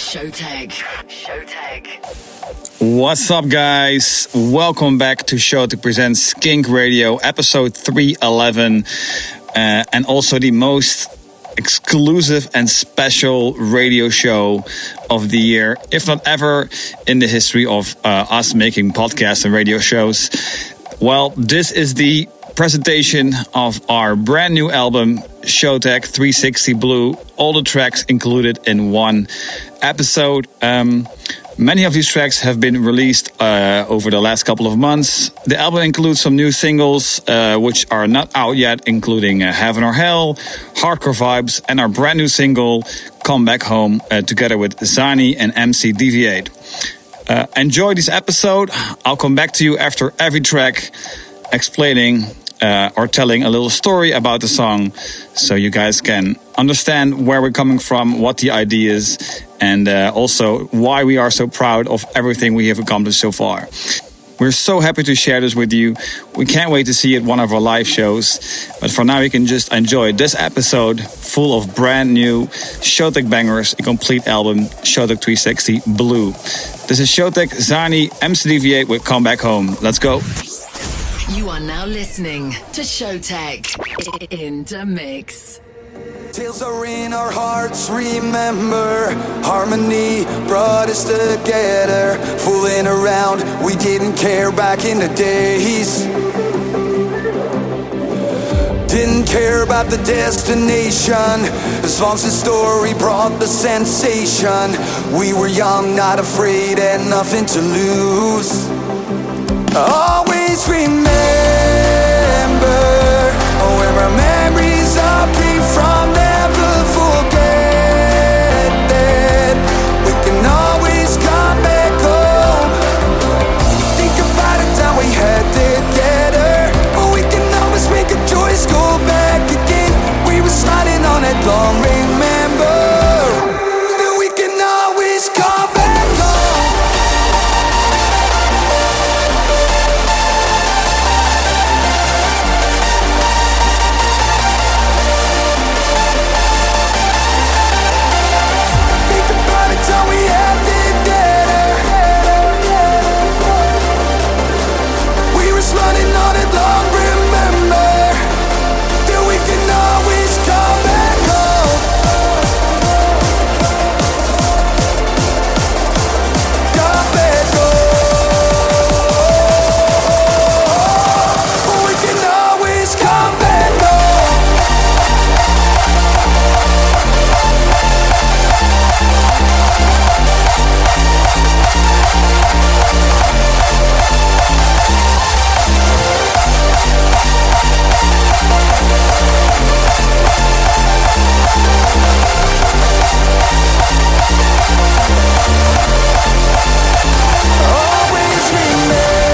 Showtek. What's up, guys? Welcome back to Showtek presents SKINK Radio, episode 311, and also the most exclusive and special radio show of the year, if not ever, in the history of us making podcasts and radio shows. Well, this is the presentation of our brand new album, Showtek 360 Blue. All the tracks included in one episode. Many of these tracks have been released over the last couple of months. The album includes some new singles, which are not out yet, including Heaven or Hell, Hardcore Vibes, and our brand new single, Come Back Home, together with Zani and MC Deviate. Enjoy this episode. I'll come back to you after every track, explaining or telling a little story about the song, so you guys can understand where we're coming from, what the idea is, and also why we are so proud of everything we have accomplished so far. We're so happy to share this with you. We can't wait to see you at one of our live shows. But for now, you can just enjoy this episode full of brand new Showtek bangers, a complete album, Showtek 360 Blue. This is Showtek, Zani, MC Deviate with Come Back Home. Let's go. You are now listening to Showtek in the mix. Tales are in our hearts, remember. Harmony brought us together. Fooling around, we didn't care back in the days. Didn't care about the destination, as long as the story brought the sensation. We were young, not afraid, and nothing to lose. Always remember where our memories are came from. Never forget that we can always come back home. Think about the time we had together, but we can always make a choice, go back again. We were sliding on that long, remember that we can always come back home. Time we had together, we were running on it long. Remember that we can always come back home. Come back home. We can always come back home.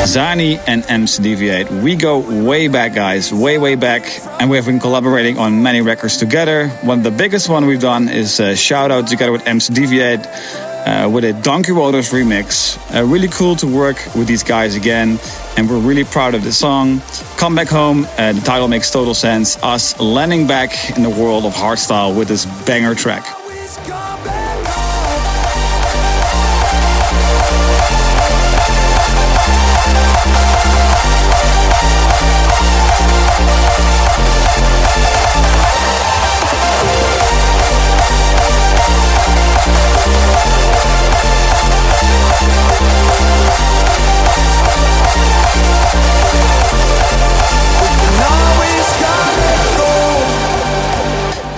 Zani and MC Deviate. We go way back, guys, way back, and we have been collaborating on many records together. One of the biggest one we've done is Shout Out together with MC Deviate with a Donkey Waters remix. Really cool to work with these guys again, and we're really proud of the song. Come Back Home, the title makes total sense. Us landing back in the world of hardstyle with this banger track.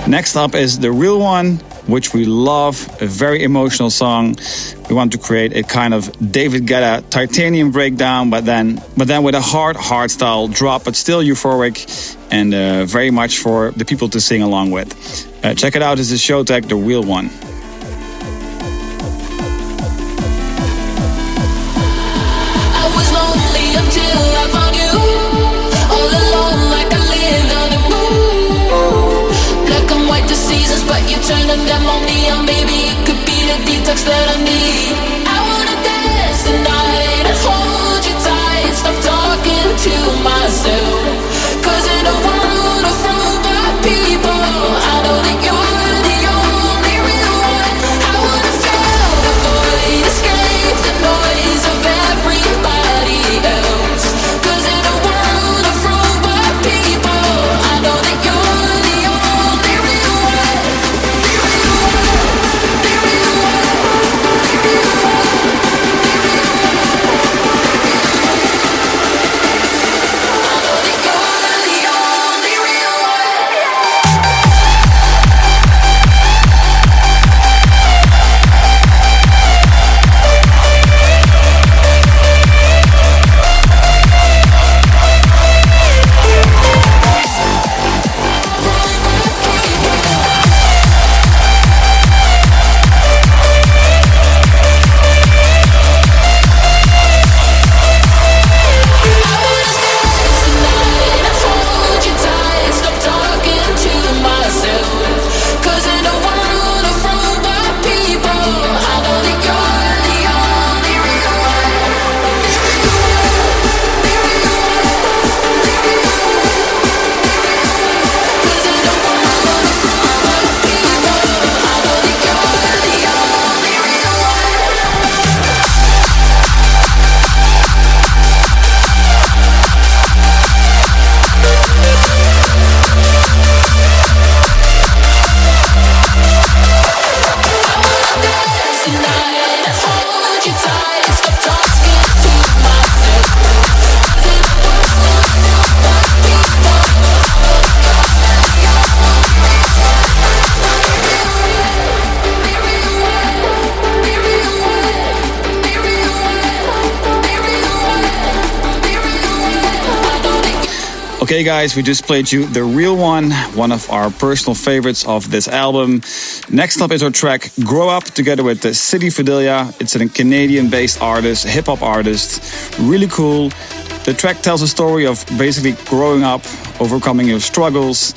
Next up is The Real One, which we love, a very emotional song. We want to create a kind of David Guetta titanium breakdown, but then with a hard style drop, but still euphoric and very much for the people to sing along with. Check it out, this is Showtek, The Real One. I was lonely until I found you, all alone like I lived on the moon. Black and white decisions, but you turned them on me, and baby, it could be the detox that I need. I wanna dance tonight and hold you tight, stop talking to myself, 'cause in a world of robot people, I know that you're the only real one. I wanna feel Okay, guys, we just played you The Real one of our personal favorites of this album. Next up is our track Grow Up, together with City Fidelia. It's a Canadian-based artist, hip-hop artist. Really cool. The track tells a story of basically growing up, overcoming your struggles,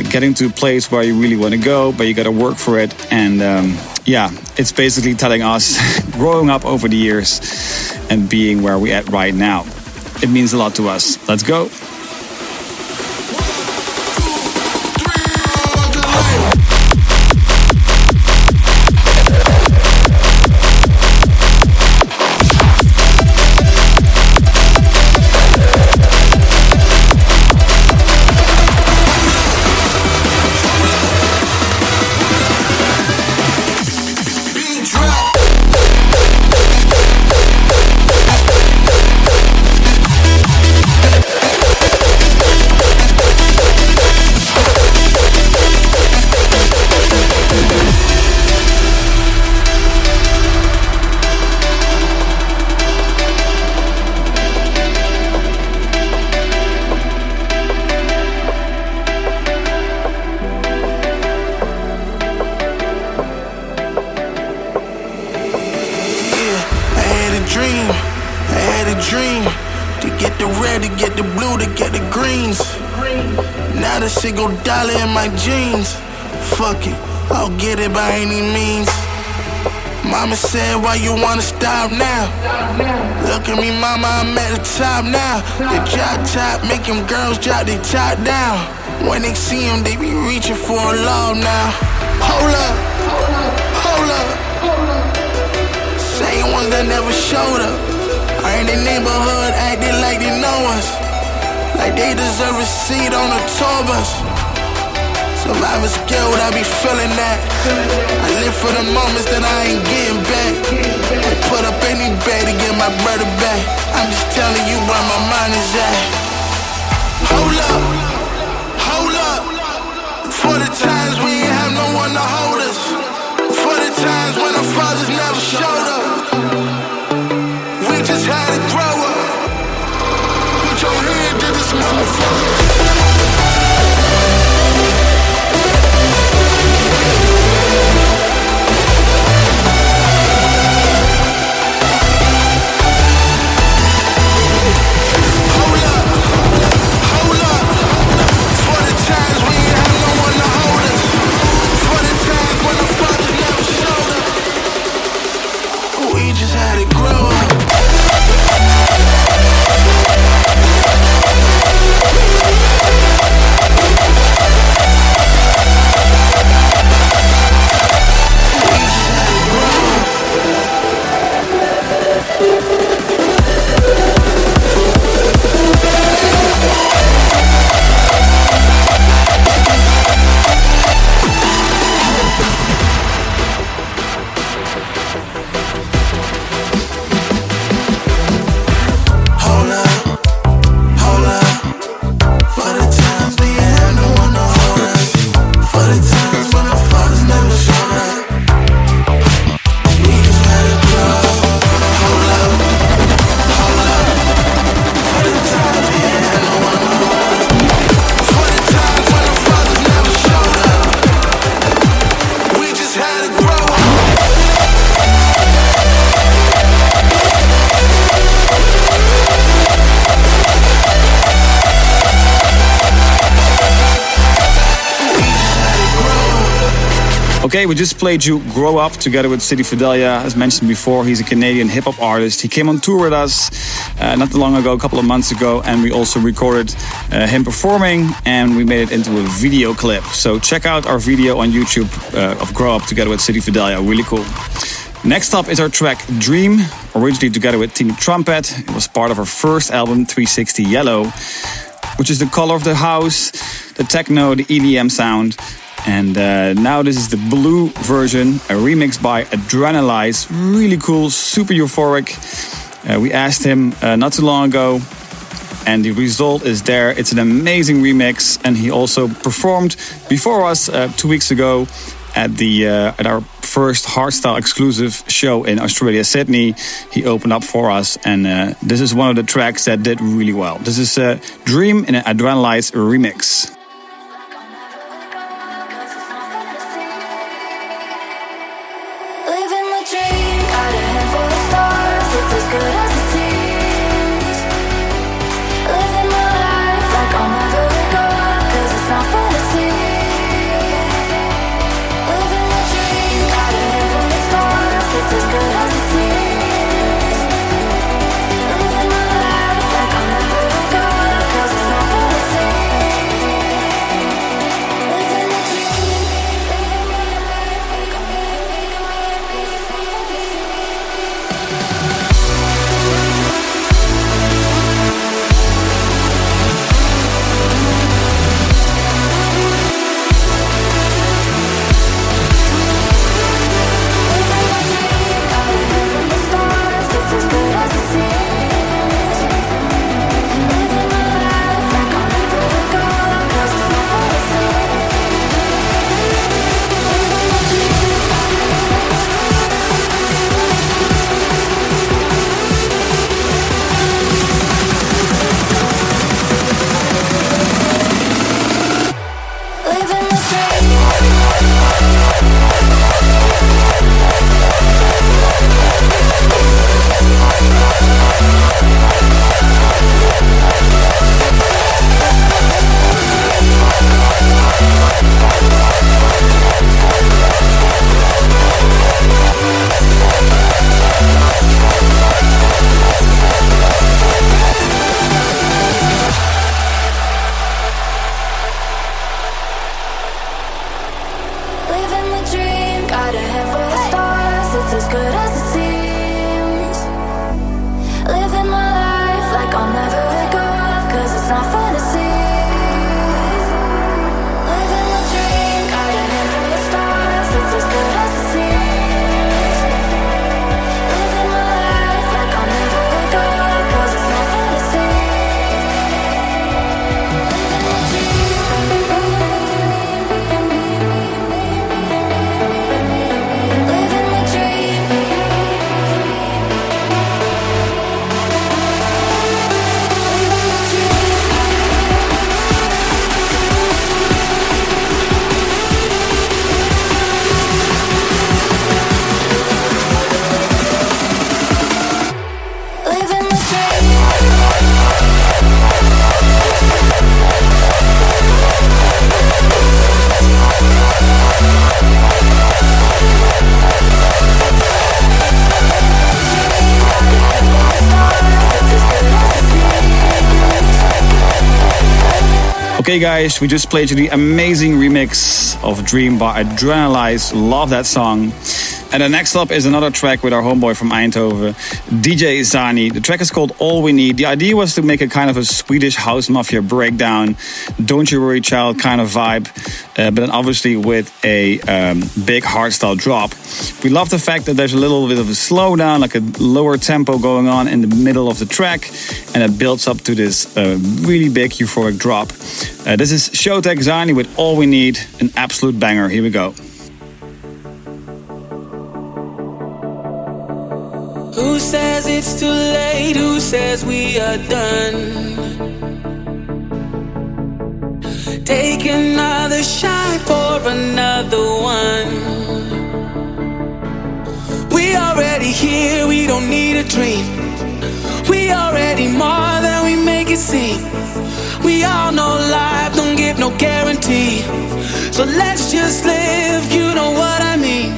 getting to a place where you really want to go, but you got to work for it. And it's basically telling us growing up over the years and being where we're at right now. It means a lot to us. Let's go. Dollar in my jeans, fuck it, I'll get it by any means. Mama said, why you wanna stop now? Look at me, mama, I'm at the top now. The drop top, make them girls drop their top down. When they see them, they be reaching for a law now. Hold up, hold up. Same ones that never showed up. Are in the neighborhood acting like they know us, like they deserve a seat on a tour bus. Survivor's guilt, I be feeling that. I live for the moments that I ain't getting back. I put up any bag to get my brother back. I'm just telling you where my mind is at. Hold up, hold up. For the times we ain't have no one to hold us. For the times when our fathers never showed up. We just had to grow up. Put your hand to this motherfucker. Just had to grow up. Okay, we just played you Grow Up together with City Fidelia. As mentioned before, he's a Canadian hip-hop artist. He came on tour with us not too long ago, a couple of months ago, and we also recorded him performing, and we made it into a video clip. So check out our video on YouTube of Grow Up together with City Fidelia. Really cool. Next up is our track Dream, originally together with Timmy Trumpet. It was part of our first album, 360 Yellow, which is the color of the house, the techno, the EDM sound. And now this is the blue version, a remix by Adrenalize. Really cool, super euphoric. We asked him not too long ago, and the result is there. It's an amazing remix, and he also performed before us 2 weeks ago at our first hardstyle exclusive show in Australia, Sydney. He opened up for us, and this is one of the tracks that did really well. This is Dream in an Adrenalize remix. Living the dream, got a handful of stars, it's as good as it seems. Living my life like I'll never let go, 'cause it's not fantasy. Living the dream, got a handful of stars, it's as good as it seems. Living my life like I'll never let go, 'cause it's not fantasy. Living the dream, living my life like I'll never let go. Living the Living the dream, got a handful of stars, it's as good as it seems. Living my life like I'll never let go, 'cause it's not fantasy. Living the dream, got a handful of stars, it's as good as it seems. Living my life like I'll never let go, 'cause it's not fantasy. Living the dream. Living the dream. Living the dream. Okay guys, we just played you the amazing remix of Dream by Adrenalize. Love that song. And then next up is another track with our homeboy from Eindhoven, DJ Zani. The track is called All We Need. The idea was to make a kind of a Swedish house mafia breakdown, Don't You Worry Child kind of vibe, but then obviously with a big hardstyle drop. We love the fact that there's a little bit of a slowdown, like a lower tempo going on in the middle of the track, and it builds up to this really big euphoric drop. This is Showtek Zani with All We Need, an absolute banger. Here we go. Who says it's too late? Who says we are done? Take another shot for another one. We already here, we don't need a dream. We already more than we make it seem. We all know life don't give no guarantee. So let's just live, you know what I mean.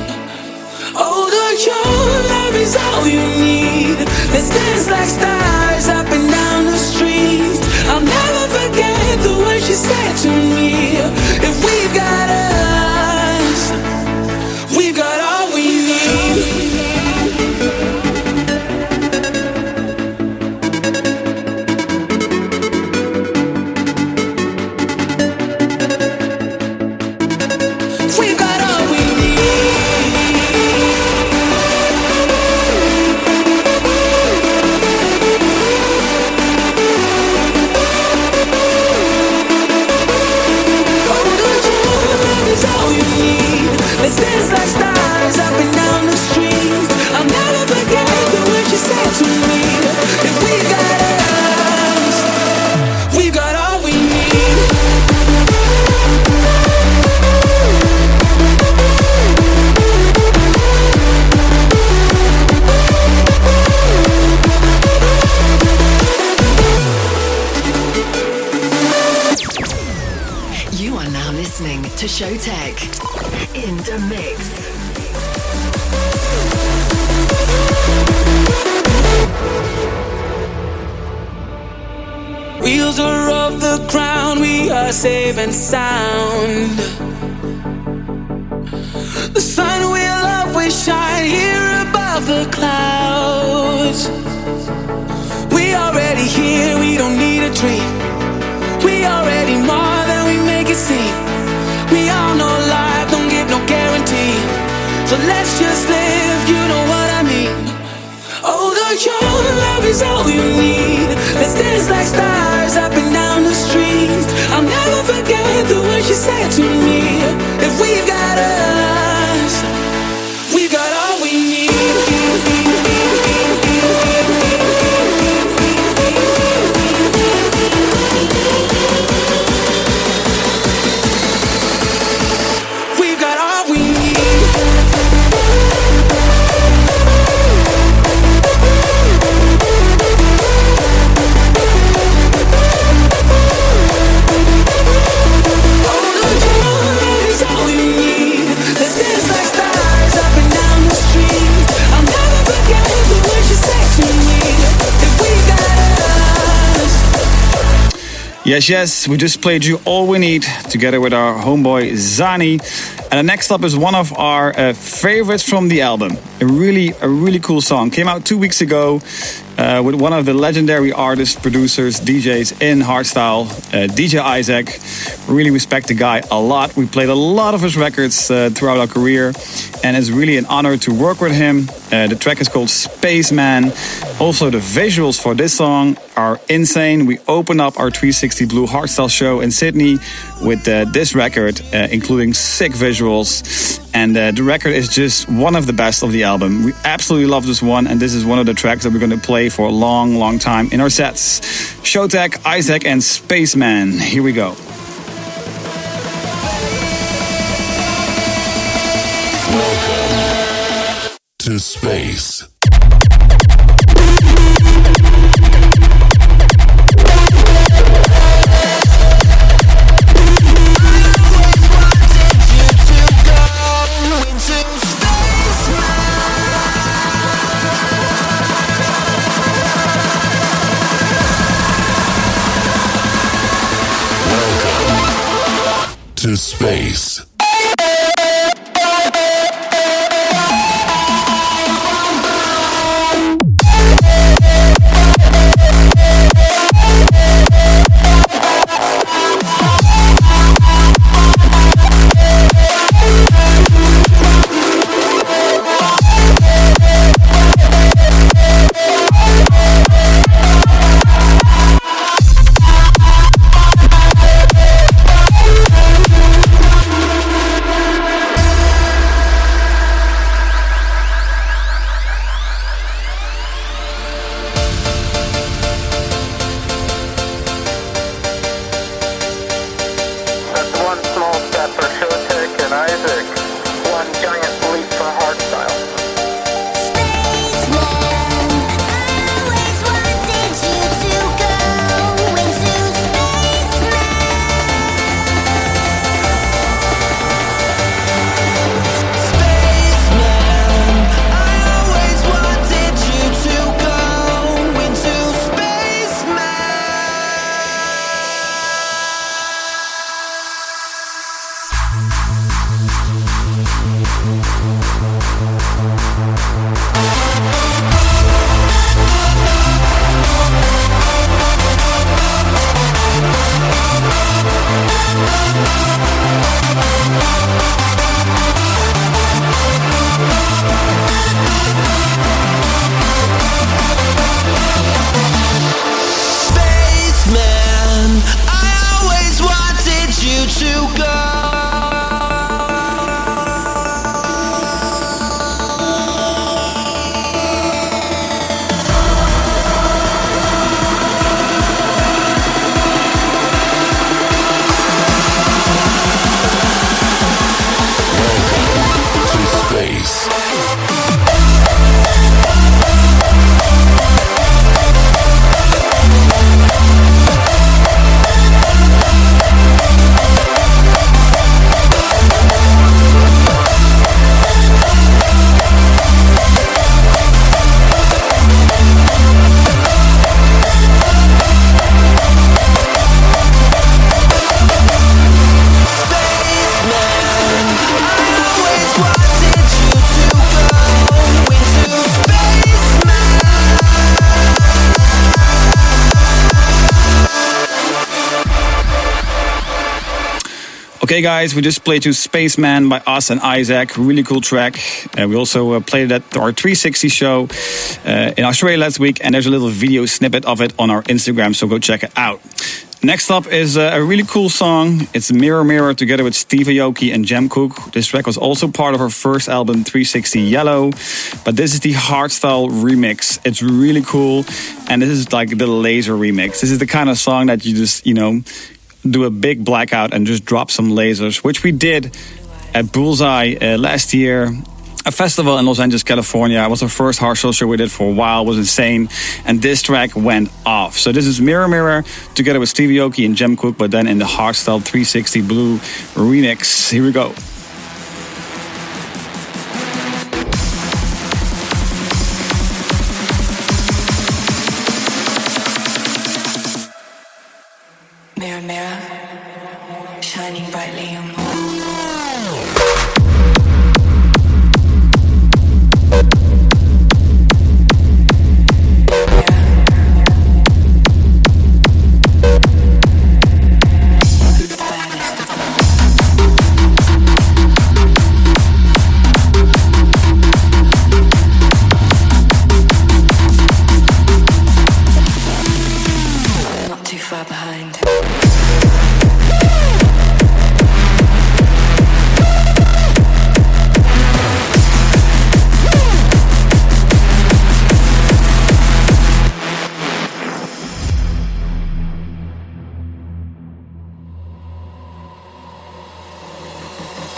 Older, your love is all you need. Let's dance like stars up and down the street. I'll never forget the words you said to me. If we've got us, we've got all we need. Showtek in the mix. Wheels are off the ground, we are safe and sound. The sun will always shine here above the clouds. We already here, we don't need a dream. We already more than we make it seem. We all know life don't give no guarantee. So let's just live, you know what I mean. Although your love is all you need, let's dance like stars up and down the street. I'll never forget the words you said to me. If we've got us, we've got all we need. Yes, we just played you All We Need together with our homeboy Zani. And the next up is one of our favorites from the album. A really cool song. Came out 2 weeks ago with one of the legendary artists, producers, DJs in hardstyle, DJ Isaac. Really respect the guy a lot. We played a lot of his records throughout our career, and it's really an honor to work with him. The track is called Spaceman. Also, the visuals for this song are insane. We open up our 360 Blue hardstyle show in Sydney with this record, including sick visuals. And the record is just one of the best of the album. We absolutely love this one, and this is one of the tracks that we're going to play for a long time in our sets. Showtek, Isaac, and Spaceman. Here we go. Welcome to space. To space. Okay, guys, we just played you Spaceman by us and Isaac. Really cool track. We also played it at our 360 show in Australia last week, and there's a little video snippet of it on our Instagram, so go check it out. Next up is a really cool song. It's Mirror Mirror together with Steve Aoki and Jem Cook. This track was also part of her first album, 360 Yellow. But this is the hardstyle remix. It's really cool. And this is like the laser remix. This is the kind of song that you just, do a big blackout and just drop some lasers, which we did at Bullseye last year. A festival in Los Angeles, California. It was our first hardstyle show we did for a while. It was insane. And this track went off. So this is Mirror Mirror together with Stevie Aoki and Jem Cook, but then in the hardstyle 360 Blue remix. Here we go. Mirror, mirror, shining brightly on me.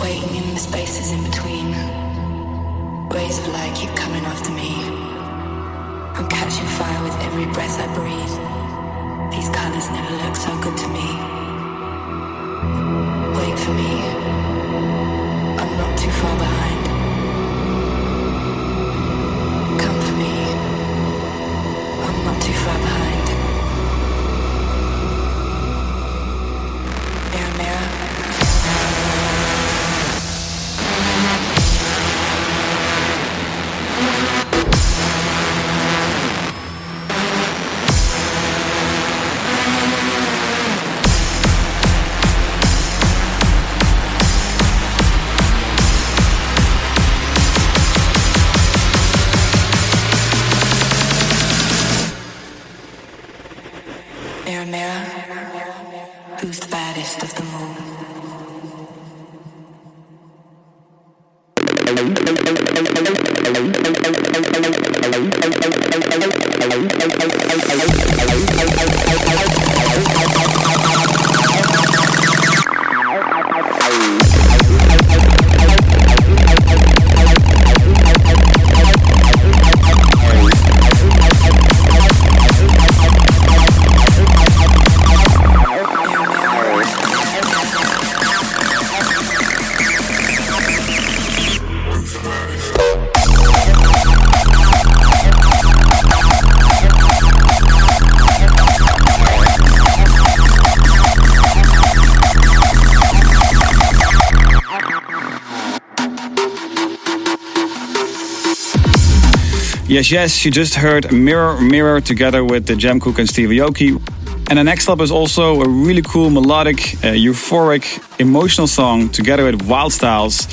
Waiting in the spaces in between. Rays of light keep coming after me. I'm catching fire with every breath I breathe. These colors never look so good to me. Wait for me. I'm not too far behind. Come for me. I'm not too far behind. Mirror, mirror. Mirror, mirror, who's the baddest of them all? Yes, you just heard Mirror Mirror together with the Jem Cook and Stevie Aoki. And the next up is also a really cool melodic, euphoric, emotional song together with Wild Styles.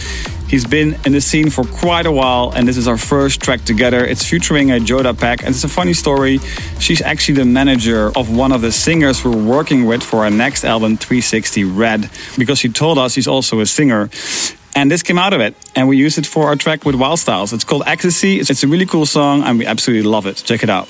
He's been in the scene for quite a while, and this is our first track together. It's featuring a Joda Pack, and it's a funny story. She's actually the manager of one of the singers we're working with for our next album, 360 Red, because she told us she's also a singer. And this came out of it, and we used it for our track with Wild Styles. It's called Ecstasy. It's a really cool song, and we absolutely love it. Check it out.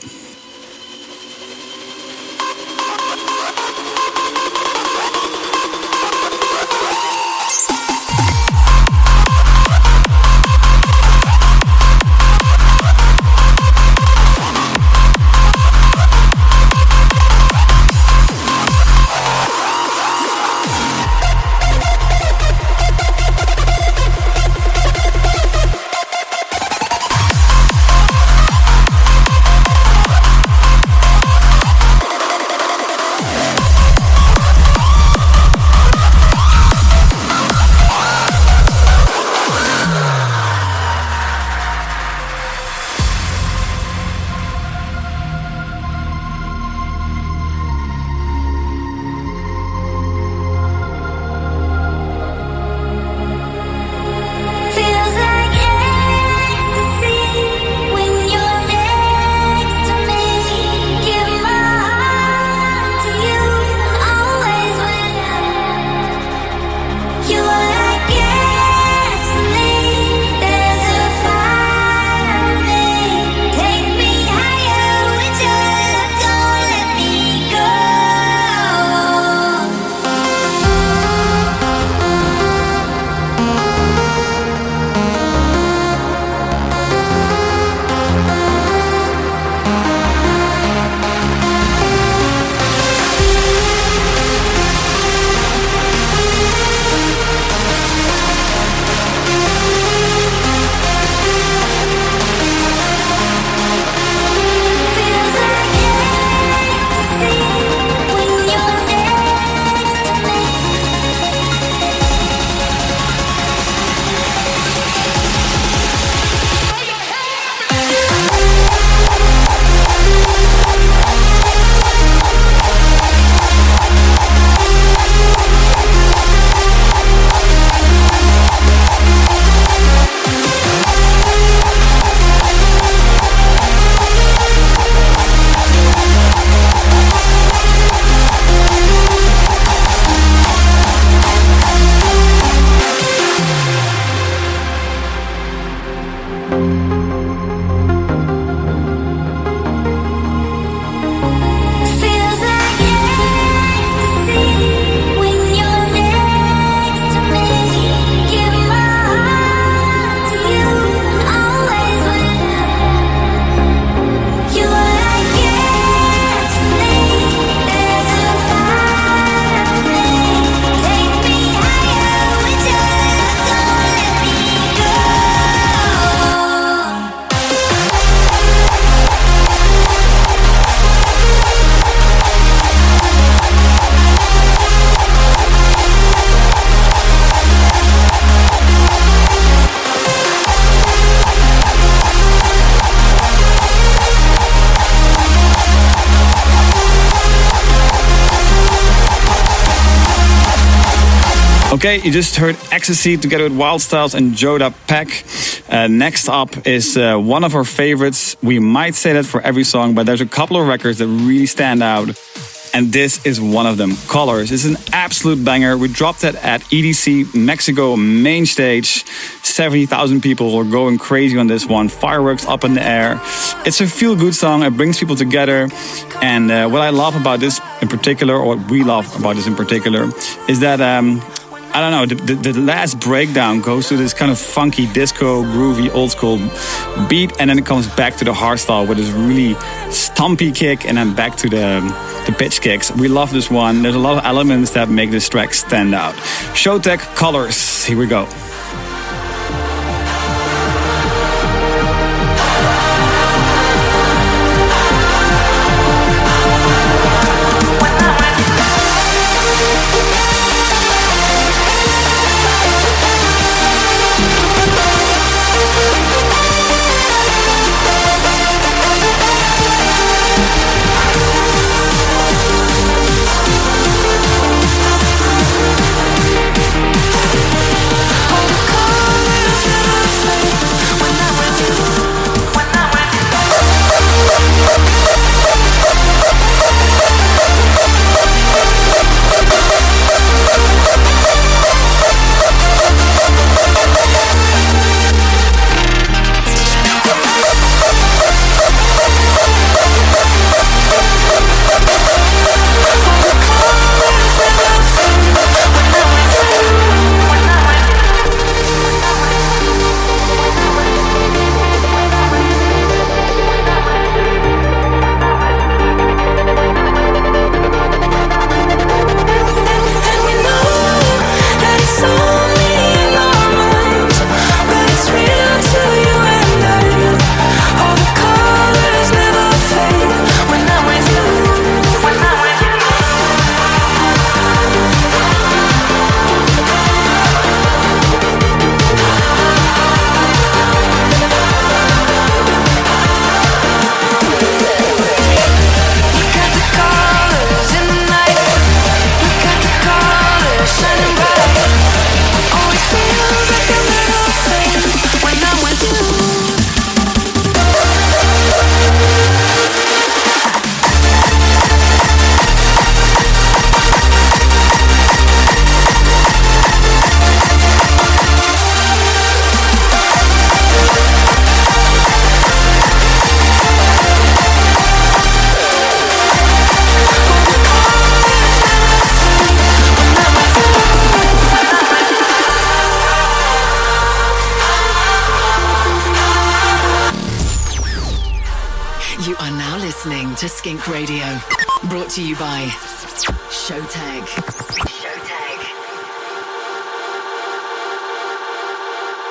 Okay, you just heard Ecstasy together with Wild Styles and Joda Peck. Next up is one of our favorites. We might say that for every song, but there's a couple of records that really stand out. And this is one of them. Colors is an absolute banger. We dropped it at EDC Mexico main stage. 70,000 people were going crazy on this one. Fireworks up in the air. It's a feel-good song. It brings people together. And what I love about this in particular, or what we love about this in particular, is that I don't know, the last breakdown goes to this kind of funky disco, groovy, old school beat, and then it comes back to the hardstyle with this really stumpy kick, and then back to the pitch kicks. We love this one. There's a lot of elements that make this track stand out. Showtek Colors, here we go. You are now listening to Skink Radio, brought to you by Showtek.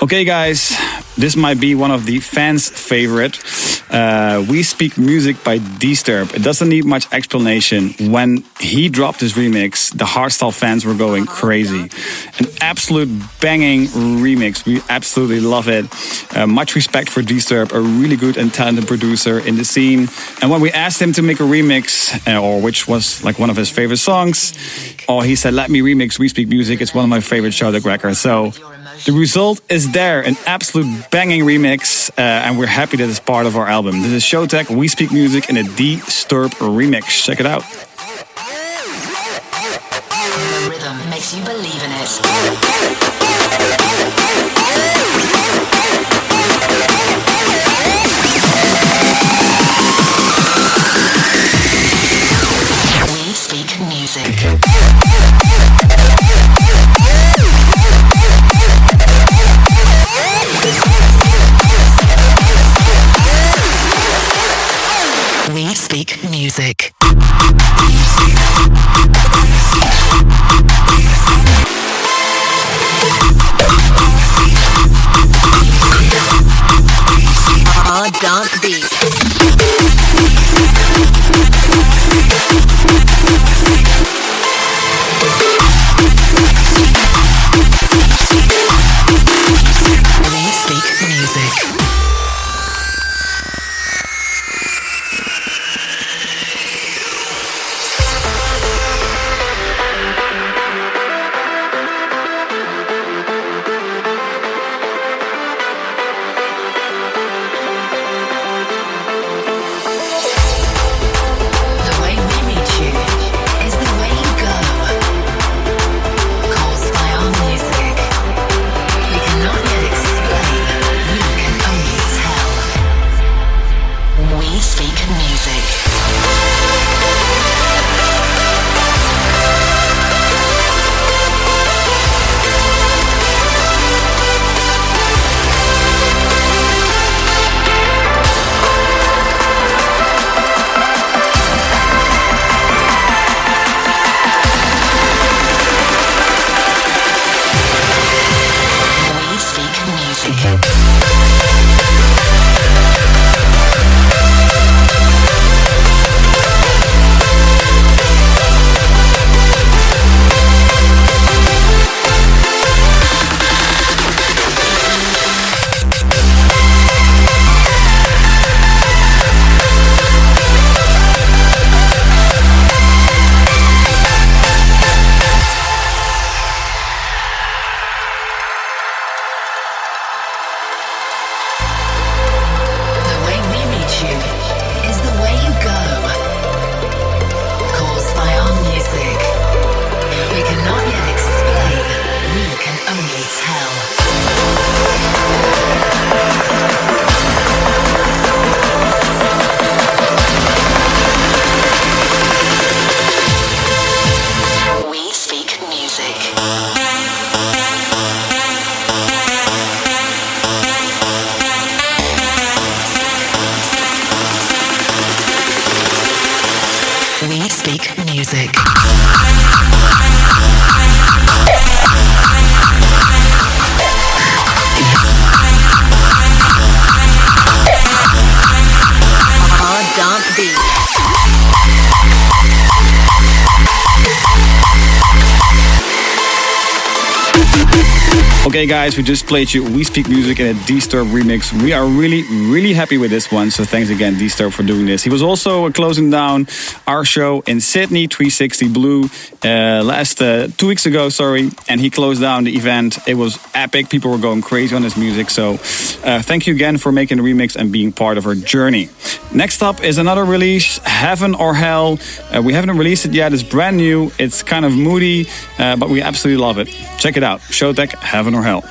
Okay, guys, this might be one of the fans' favorite. We Speak Music by Disturb. It doesn't need much explanation. When he dropped his remix, the hardstyle fans were going crazy. An absolute banging remix. We absolutely love it. Much respect for Disturb, a really good and talented producer in the scene. And when we asked him to make a remix, or which was like one of his favorite songs, he said, let me remix We Speak Music. It's one of my favorite Showtek records. So the result is there, an absolute banging remix, and we're happy that it's part of our album. This is Showtek, We Speak Music in a Disturb remix. Check it out. The rhythm makes you believe in it. hard dance beat. We speak music. Okay guys, we just played you We Speak Music in a D-Sturb remix. We are really happy with this one, so thanks again D-Sturb for doing this. He was also closing down our show in Sydney, 360 Blue, 2 weeks ago, and he closed down the event. It was epic, people were going crazy on his music, so thank you again for making the remix and being part of our journey. Next up is another release, Heaven or Hell. We haven't released it yet, it's brand new, it's kind of moody, but we absolutely love it. Check it out, Showtek, Heaven or Hell.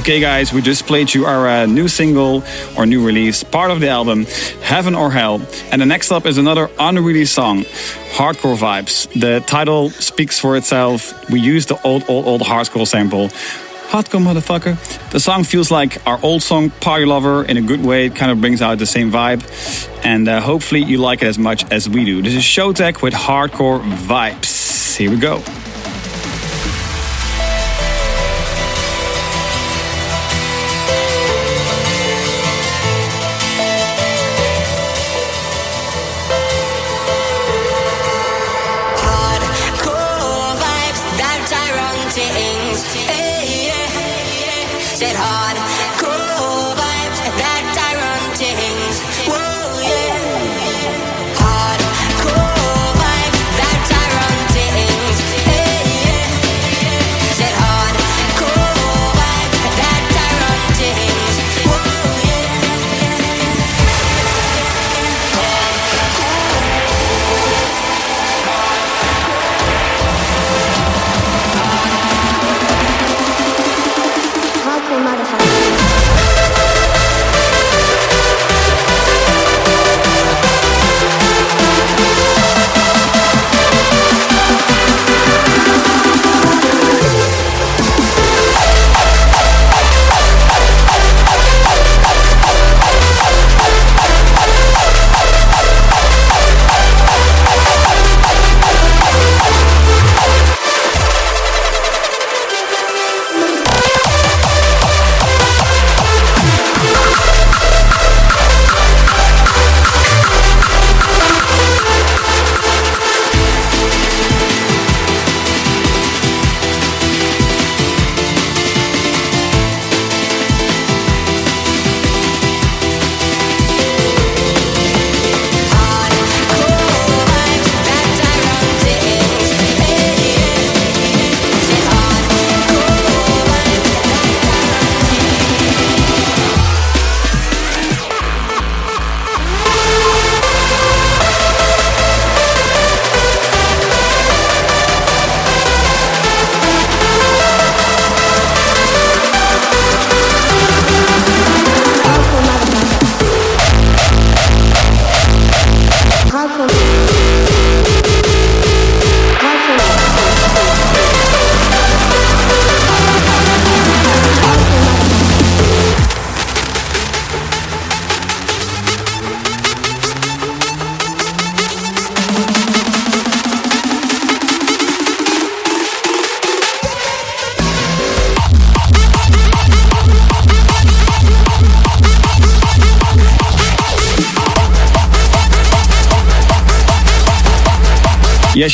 Okay guys, we just played you our new single or new release, part of the album, Heaven or Hell. And the next up is another unreleased song, Hardcore Vibes. The title speaks for itself. We used the old hardcore sample. Hardcore motherfucker. The song feels like our old song, Party Lover, in a good way. It kind of brings out the same vibe. And hopefully you like it as much as we do. This is Showtek with Hardcore Vibes. Here we go. Said hard, cool vibes that I run things. Whoa, yeah. Hard, cool vibes that I run things. Hey, yeah. Said hard, cool vibes that I run things. Whoa, yeah. Hardcore motherfucker.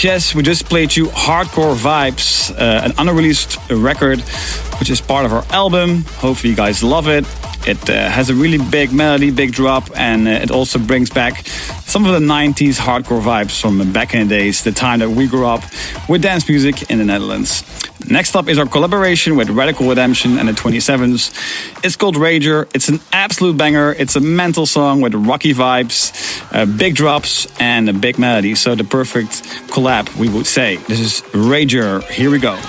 Yes, we just played you Hardcore Vibes, an unreleased record, which is part of our album. Hopefully you guys love it. It has a really big melody, big drop, and it also brings back some of the 90s hardcore vibes from back in the days, the time that we grew up with dance music in the Netherlands. Next up is our collaboration with Radical Redemption and the 27s. It's called Rager. It's an absolute banger. It's a mental song with rocky vibes, big drops, and a big melody. So the perfect collab, we would say. This is Rager. Here we go.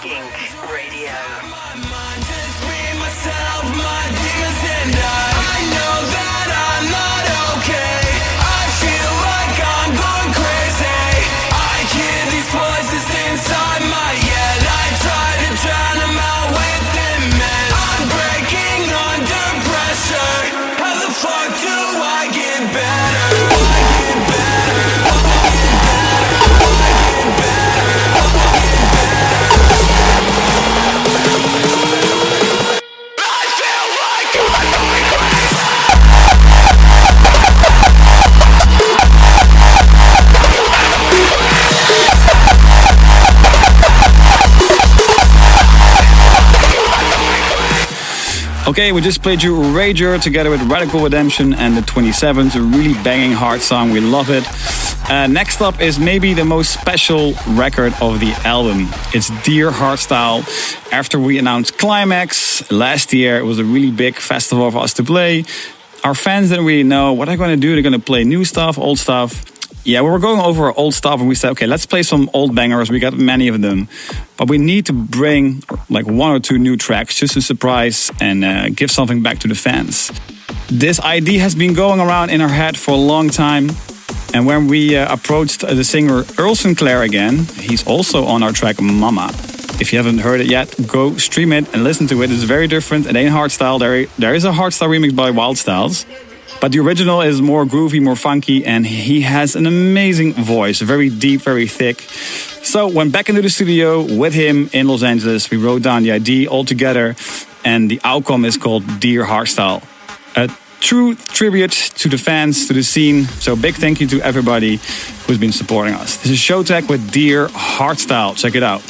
Skink Radio. Okay, we just played you Rager together with Radical Redemption and the 27s, a really banging hard song. We love it. Next up is maybe the most special record of the album. It's Dear Hardstyle. After we announced Climax last year, it was a really big festival for us to play. Our fans didn't really know what they're going to do. They're going to play new stuff, old stuff. Yeah, we were going over our old stuff and we said, okay, let's play some old bangers. We got many of them. But we need to bring like one or two new tracks just to surprise and give something back to the fans. This idea has been going around in our head for a long time. And when we approached the singer Earl Sinclair again, he's also on our track Mama. If you haven't heard it yet, go stream it and listen to it. It's very different. It ain't hardstyle. There is a hardstyle remix by Wild Styles. But the original is more groovy, more funky, and he has an amazing voice, very deep, very thick. So went back into the studio with him in Los Angeles. We wrote down the idea all together, and the outcome is called Dear Hardstyle. A true tribute to the fans, to the scene. So big thank you to everybody who's been supporting us. This is Showtek with Dear Hardstyle. Check it out.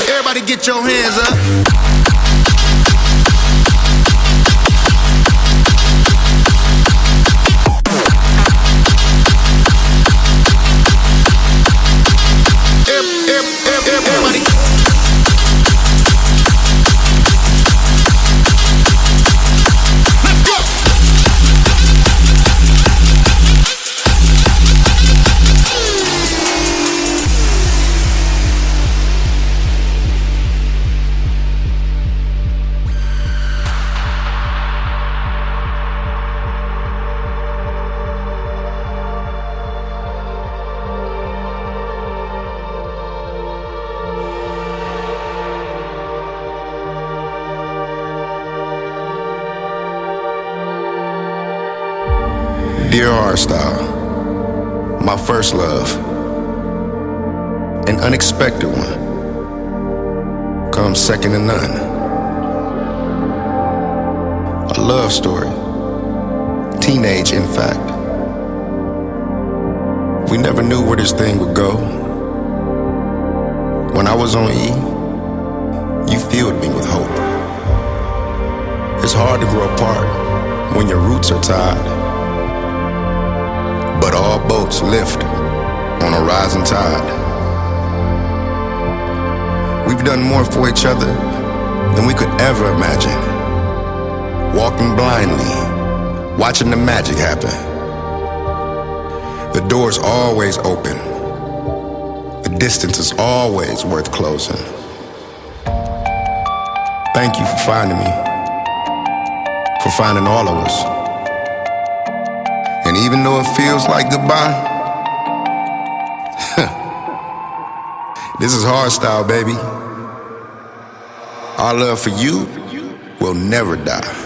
Everybody get your hands up. Dear Hardstyle, my first love, an unexpected one, comes second to none. A love story, teenage in fact. We never knew where this thing would go. When I was on E, you filled me with hope. It's hard to grow apart when your roots are tied. But all boats lift on a rising tide. We've done more for each other than we could ever imagine. Walking blindly, watching the magic happen. The door's always open. The distance is always worth closing. Thank you for finding me, for finding all of us. And even though it feels like goodbye, this is hardstyle, baby. Our love for you will never die.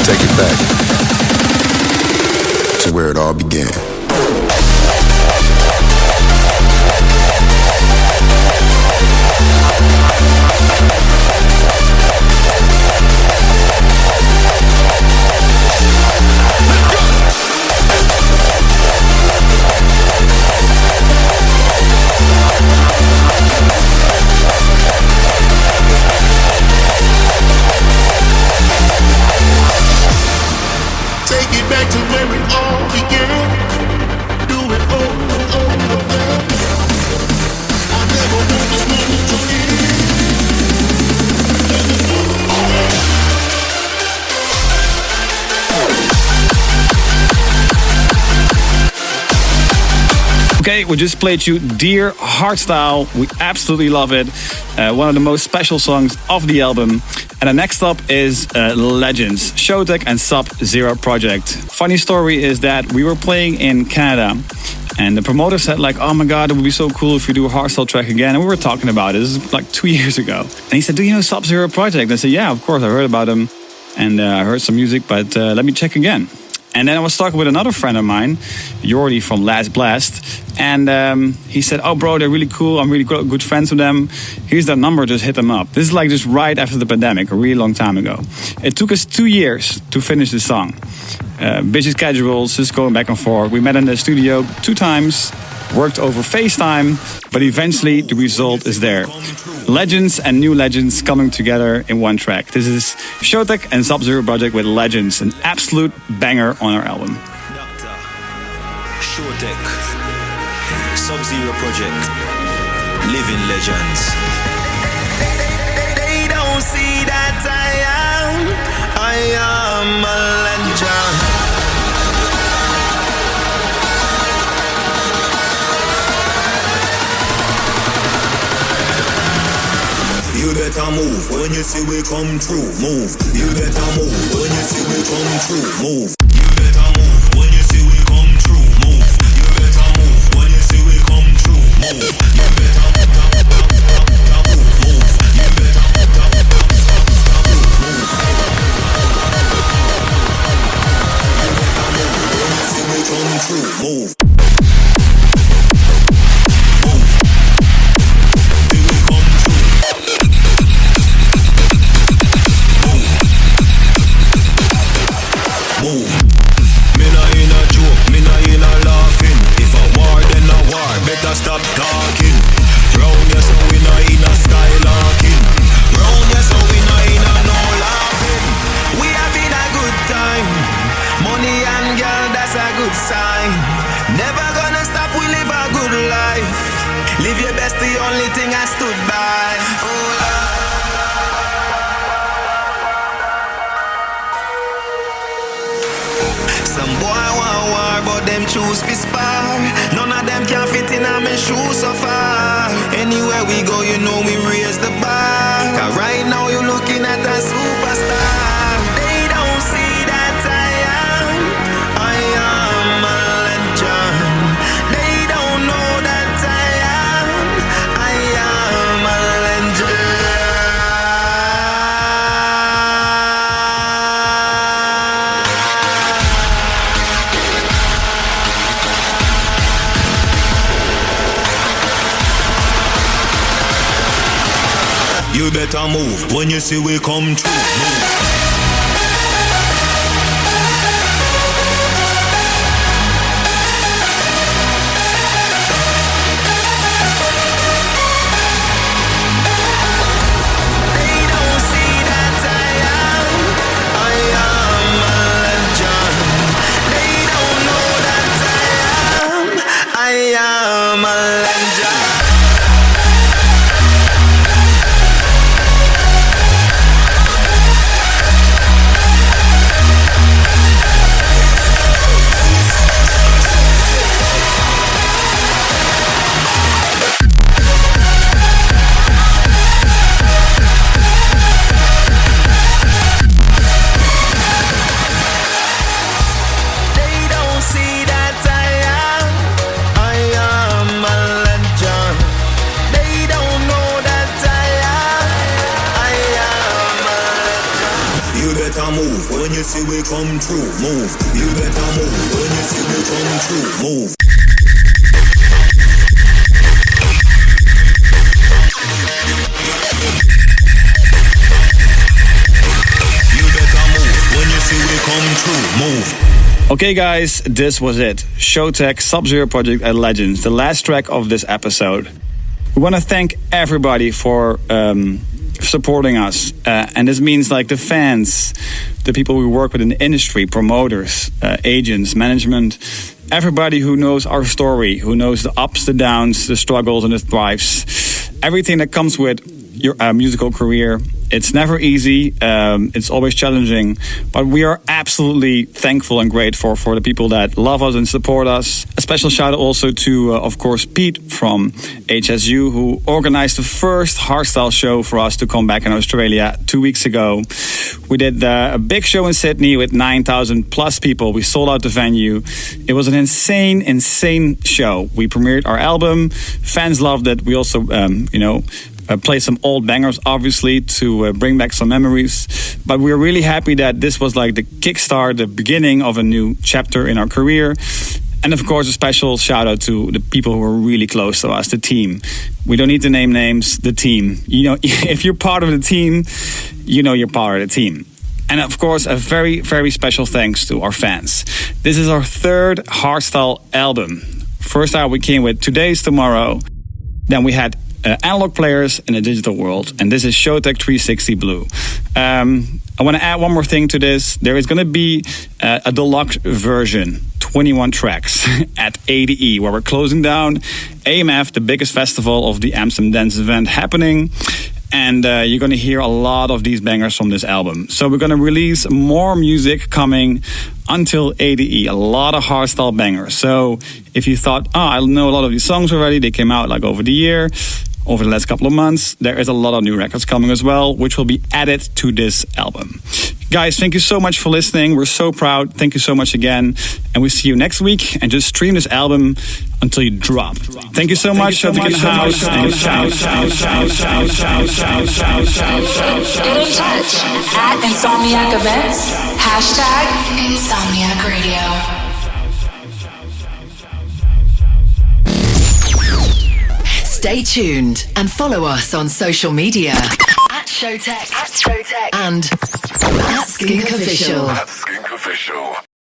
Take it back to where it all began. take it back to where it all began. Do it over and over again. I never want this moment to end. Okay, we just played you Dear Hardstyle. We absolutely love it. One of the most special songs of the album. And the next up is Legends, Showtek and Sub-Zero Project. Funny story is that we were playing in Canada and the promoter said like, oh my God, it would be so cool if we do a hardstyle track again. And we were talking about it. This is like 2 years ago. And he said, do you know Sub-Zero Project? And I said, yeah, of course, I heard about him. And I heard some music, but let me check again. And then I was talking with another friend of mine, Jordi from Last Blast. And he said, oh, bro, they're really cool. I'm really good friends with them. Here's their number. Just hit them up. This is like just right after the pandemic, a really long time ago. It took us 2 years to finish the song. Busy schedules, just going back and forth. We met in the studio 2 times, worked over FaceTime, but eventually the result is there. Legends and new legends coming together in one track. This is Showtek and Sub-Zero Project with Legends, an absolute banger on our album. Showtek, Sub-Zero Project, Living Legends. They don't see that I am a legend. You better move when you see we come through. Move. You better move when you see we come through. Move. You better move when you see we come through. Move. You better move when you see we come through. Move. You better move. Move. You better come through. Move. Move. Me not in a joke, me not in a laughing. If a war, then a war, better stop talking. Round here so we not in a skylarking. Round here so we not in a no laughing. We having a good time. Money and girl, that's a good sign. Never gonna stop, we live a good life. Live your best, the only thing I stood by. Oh, some boy want war, but them choose fi spar. None of them can fit in on my shoes so far. Anywhere we go, you know we raise the bar. 'Cause right now you looking at a superstar. They don't see that I am a legend. They don't know that I am a legend. You better move when you see we come through. Move. Move when you see we come through. Move. You better move when you see we come through. Move. You better move when you see we come through. Move. Okay, guys, this was it. Showtek, Sub-Zero Project and Legends, the last track of this episode. We want to thank everybody for supporting us. And this means like the fans, the people we work with in the industry, promoters, agents, management, everybody who knows our story, who knows the ups, the downs, the struggles and the thrives, everything that comes with your musical career. It's never easy. It's always challenging, but we are absolutely thankful and grateful for the people that love us and support us. A special shout out also to, of course, Pete from HSU, who organized the first hardstyle show for us to come back in Australia 2 weeks ago. We did a big show in Sydney with 9,000 plus people. We sold out the venue. It was an insane show. We premiered our album. Fans loved it. We also, play some old bangers, obviously, to bring back some memories. But we're really happy that this was like the kickstart, the beginning of a new chapter in our career. And of course, a special shout out to the people who are really close to us, the team. We don't need to name names, the team. If you're part of the team, you're part of the team. And of course, a very, very special thanks to our fans. This is our third hardstyle album. First out we came with Today's Tomorrow. Then we had Analog Players in a Digital World, and this is Showtek 360 Blue. I want to add one more thing to this. There is going to be a deluxe version, 21 tracks at ADE, where we're closing down AMF, the biggest festival of the Amsterdam Dance event happening. And you're going to hear a lot of these bangers from this album. So we're going to release more music coming until ADE, a lot of hardstyle bangers. So if you thought, I know a lot of these songs already, they came out like over the year, over the last couple of months, there is a lot of new records coming as well, which will be added to this album. Guys, thank you so much for listening. We're so proud. Thank you so much again. And we'll see you next week. And just stream this album until you drop. Thank you so much. Get in touch at Insomniac Events. #Insomniac Radio. Stay tuned and follow us on social media at Showtek and at Skink Official.